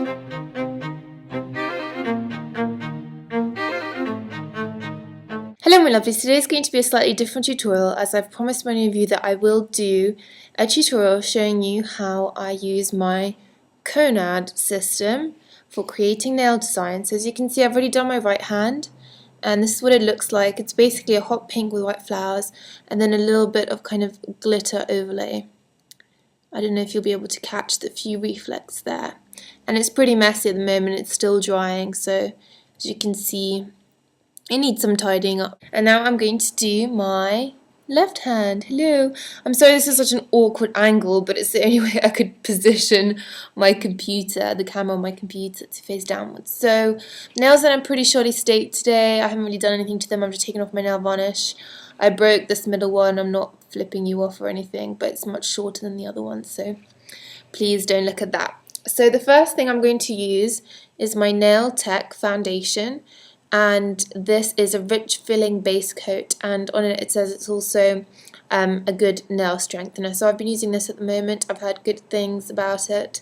Hello my lovelies, today is going to be a slightly different tutorial as I've promised many of you that I will do a tutorial showing you how I use my Konad system for creating nail designs. So as you can see, I've already done my right hand and this is what it looks like. It's basically a hot pink with white flowers and then a little bit of kind of glitter overlay. I don't know if you'll be able to catch the few reflex there. And it's pretty messy at the moment, it's still drying, so as you can see it needs some tidying up. And now I'm going to do my left hand. Hello. I'm sorry this is such an awkward angle, but it's the only way I could position my computer, the camera on my computer, to face downwards. So nails are in a pretty shoddy state today. I haven't really done anything to them. I'm just taking off my nail varnish. I broke this middle one. I'm not flipping you off or anything, but it's much shorter than the other one, so please don't look at that. So the first thing I'm going to use is my Nail Tech foundation. And this is a rich filling base coat, and on it it says it's also a good nail strengthener. So I've been using this at the moment. I've heard good things about it.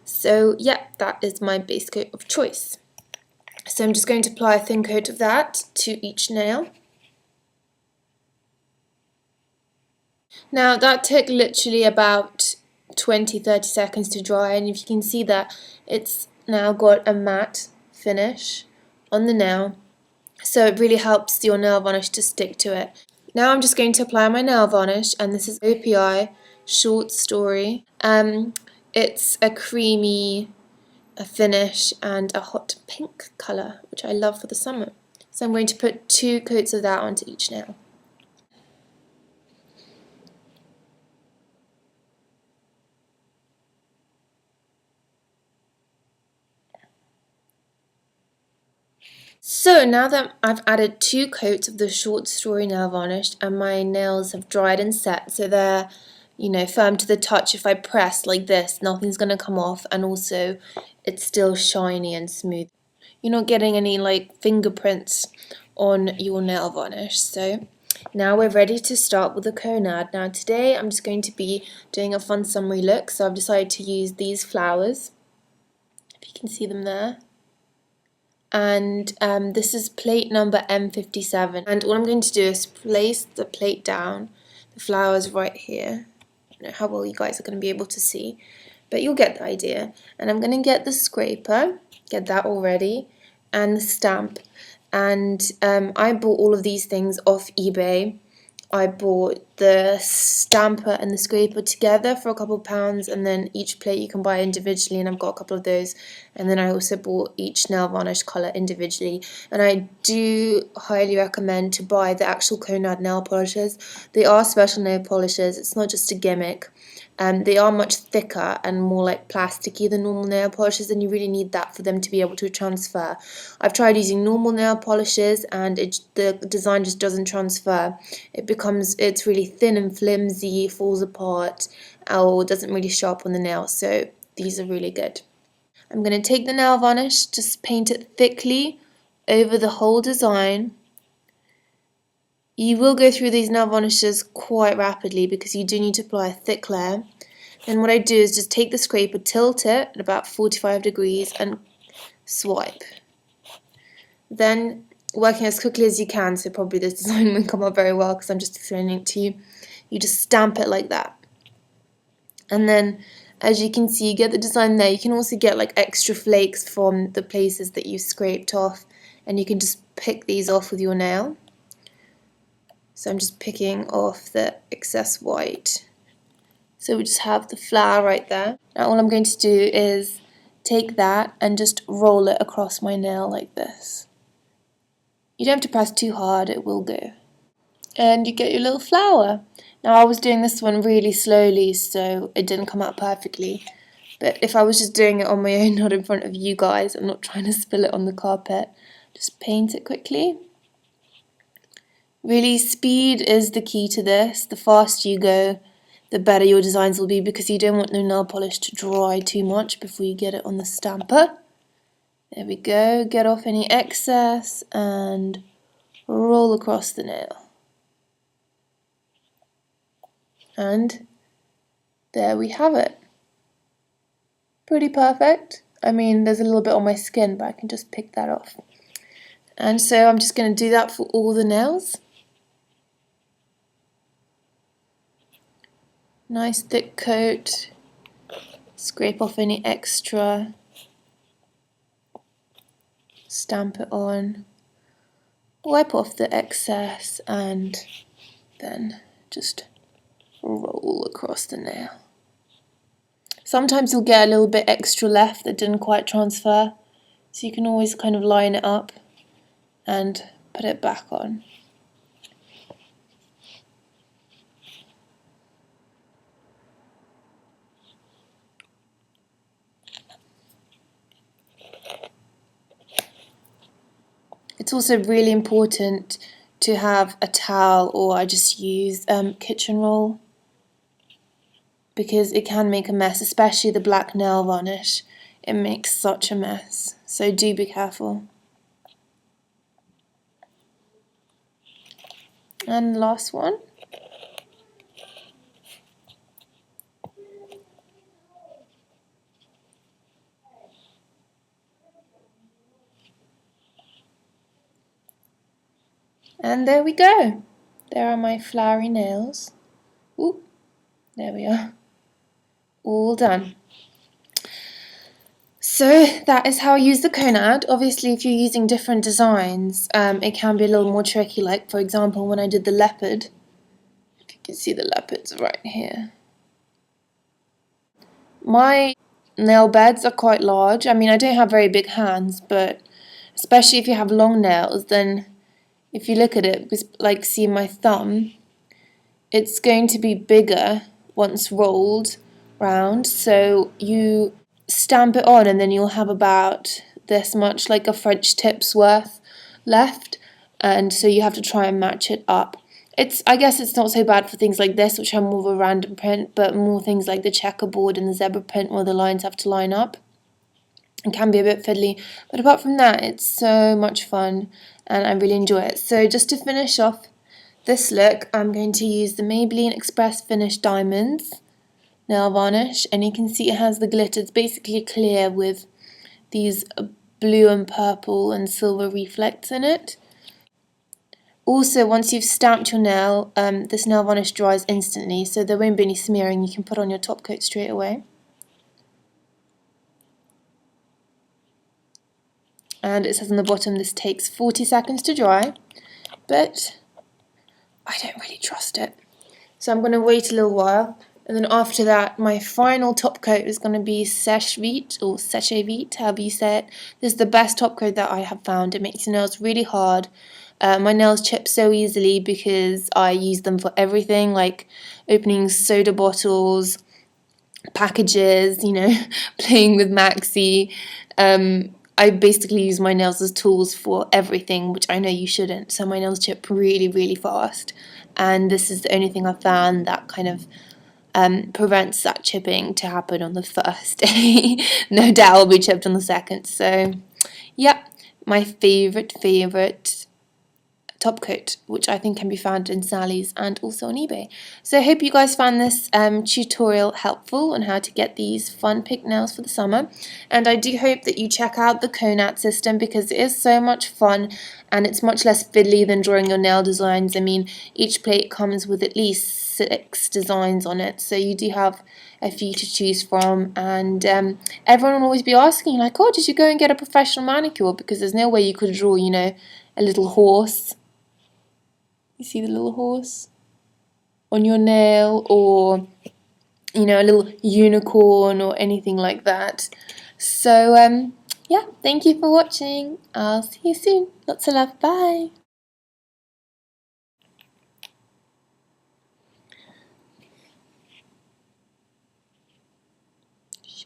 So yeah, that is my base coat of choice. So I'm just going to apply a thin coat of that to each nail. Now that took literally about 20-30 seconds to dry, and if you can see that it's now got a matte finish on the nail, so it really helps your nail varnish to stick to it. Now I'm just going to apply my nail varnish, and this is OPI Short Story. It's a creamy finish and a hot pink colour, which I love for the summer. So I'm going to put 2 coats of that onto each nail. So now that I've added 2 coats of the Short Story nail varnish and my nails have dried and set, so they're, you know, firm to the touch. If I press like this, nothing's going to come off, and also it's still shiny and smooth. You're not getting any like fingerprints on your nail varnish. So now we're ready to start with the Konad. Now today I'm just going to be doing a fun summery look, so I've decided to use these flowers, if you can see them there. And this is plate number M57, and all I'm going to do is place the plate down, the flowers right here. I don't know how well you guys are going to be able to see, but you'll get the idea. And I'm going to get the scraper, get that all ready, and the stamp. And I bought all of these things off eBay. I bought the stamper and the scraper together for a couple of pounds, and then each plate you can buy individually, and I've got a couple of those. And then I also bought each nail varnish colour individually. And I do highly recommend to buy the actual Konad nail polishes. They are special nail polishes, it's not just a gimmick. They are much thicker and more like plasticky than normal nail polishes, and you really need that for them to be able to transfer. I've tried using normal nail polishes and the design just doesn't transfer. It's really thin and flimsy, falls apart, or doesn't really show up on the nail, so these are really good. I'm going to take the nail varnish, just paint it thickly over the whole design. You will go through these nail varnishes quite rapidly because you do need to apply a thick layer. And what I do is just take the scraper, tilt it at about 45 degrees and swipe. Then, working as quickly as you can, so probably this design won't come out very well because I'm just explaining it to you, you just stamp it like that. And then, as you can see, you get the design there. You can also get like extra flakes from the places that you scraped off, and you can just pick these off with your nail. So I'm just picking off the excess white. So we just have the flower right there. Now all I'm going to do is take that and just roll it across my nail like this. You don't have to press too hard, it will go. And you get your little flower. Now I was doing this one really slowly, so it didn't come out perfectly. But if I was just doing it on my own, not in front of you guys, I'm not trying to spill it on the carpet, just paint it quickly. Really, speed is the key to this. The faster you go, the better your designs will be, because you don't want the nail polish to dry too much before you get it on the stamper. There we go, get off any excess and roll across the nail. And there we have it. Pretty perfect. I mean, there's a little bit on my skin, but I can just pick that off. And so I'm just going to do that for all the nails. Nice thick coat. Scrape off any extra. Stamp it on. Wipe off the excess and then just roll across the nail. Sometimes you'll get a little bit extra left that didn't quite transfer, so you can always kind of line it up and put it back on. It's also really important to have a towel, or I just use kitchen roll, because it can make a mess, especially the black nail varnish. It makes such a mess, so do be careful. And last one. And there we go. There are my flowery nails. Ooh, there we are. All done. So that is how I use the Konad. Obviously, if you're using different designs, it can be a little more tricky. Like, for example, when I did the leopard, if you can see the leopards right here. My nail beds are quite large. I mean, I don't have very big hands, but especially if you have long nails, then if you look at it, because like see my thumb, it's going to be bigger once rolled round. So you stamp it on and then you'll have about this much, like a French tip's worth left, and so you have to try and match it up. I guess it's not so bad for things like this, which are more of a random print, but more things like the checkerboard and the zebra print where the lines have to line up. It can be a bit fiddly, but apart from that, it's so much fun and I really enjoy it. So just to finish off this look, I'm going to use the Maybelline Express Finish Diamonds nail varnish, and you can see it has the glitter. It's basically clear with these blue and purple and silver reflects in it. Also, once you've stamped your nail, this nail varnish dries instantly, so there won't be any smearing. You can put on your top coat straight away. And it says on the bottom this takes 40 seconds to dry, but I don't really trust it. So I'm going to wait a little while, and then after that my final top coat is going to be Seche Vite, or Seche Vite, however you say it. This is the best top coat that I have found. It makes your nails really hard. My nails chip so easily because I use them for everything, like opening soda bottles, packages, you know, playing with Maxi. I basically use my nails as tools for everything, which I know you shouldn't. So my nails chip really, really fast. And this is the only thing I've found that kind of prevents that chipping to happen on the first day. No doubt I'll be chipped on the second. So, yep, my favourite top coat, which I think can be found in Sally's and also on eBay. So I hope you guys found this tutorial helpful on how to get these fun pink nails for the summer, and I do hope that you check out the Konad system because it is so much fun and it's much less fiddly than drawing your nail designs. I mean, each plate comes with at least 6 designs on it, so you do have a few to choose from, and everyone will always be asking like, oh, did you go and get a professional manicure? Because there's no way you could draw, you know, a little horse. You see the little horse on your nail, or you know, a little unicorn or anything like that. So yeah, thank you for watching. I'll see you soon. Lots of love. Bye.